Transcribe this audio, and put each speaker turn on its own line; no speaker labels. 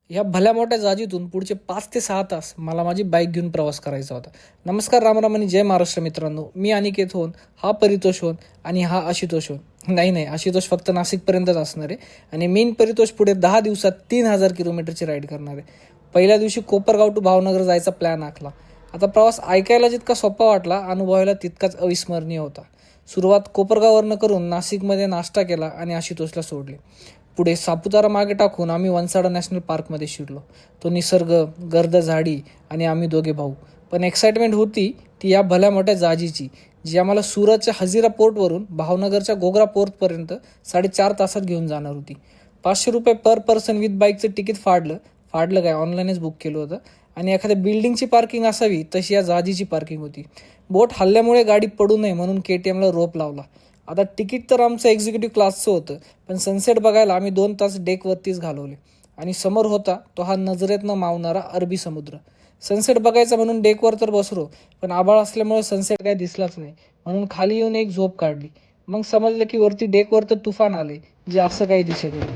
या भल्या मोठ्या जाजीतून पुढचे 5 ते 6 तास मला माझी बाईक घेऊन प्रवास करायचा होता. नमस्कार, रामराम आणि जय महाराष्ट्र मित्रांनो. मी अनिकेत होन, हा परितोष होन आणि हा आशुतोष होन. नाही, आशुतोष फक्त नाशिकपर्यंतच असणार आहे आणि मेन परितोष पुढे 10 दिवसात 3000 किलोमीटरची राईड करणार आहे. पहिल्या दिवशी कोपरगाव टू भावनगर जायचा प्लॅन आखला. आता प्रवास ऐकायला जितका सोपा वाटला, अनुभवायला तितकाच अविस्मरणीय होता. सुरुवात कोपरगाववरनं करून नाशिकमध्ये नाश्ता केला आणि आशुतोषला सोडले. पुढे सापुतारा मागे टाकून आम्ही वनसाडा नॅशनल पार्कमध्ये शिरलो. तो निसर्ग, गर्द झाडी आणि आम्ही दोघे भाऊ. पण एक्साइटमेंट होती ती या भल्या मोठ्या जाजीची, जी आम्हाला सुरतच्या हजिरा पोर्टवरून भावनगरच्या गोग्रा पोर्टपर्यंत 4.5 तासात घेऊन जाणार होती. 500 रुपये पर पर्सन विथ बाईकचं तिकीट फाडलं काय, ऑनलाईनच बुक केलं होतं. आणि एखाद्या बिल्डिंगची पार्किंग असावी तशी या जाजीची पार्किंग होती. बोट हल्ल्यामुळे गाडी पडू नये म्हणून KTMला रोप लावला. आता तिकीट तर आमचं एक्झिक्युटिव्ह क्लासचं होतं, पण सनसेट बघायला आम्ही 2 तास डेकवरतीच घालवले. आणि समोर होता तो हा नजरेतनं मावणारा अरबी समुद्र. सनसेट बघायचा म्हणून डेकवर तर बसलो, पण आभाळ असल्यामुळे सनसेट काय दिसलाच नाही. म्हणून खाली येऊन एक झोप काढली. मग समजलं की वरती डेकवर तर तुफान आले, जे असं काही दिसत होतं.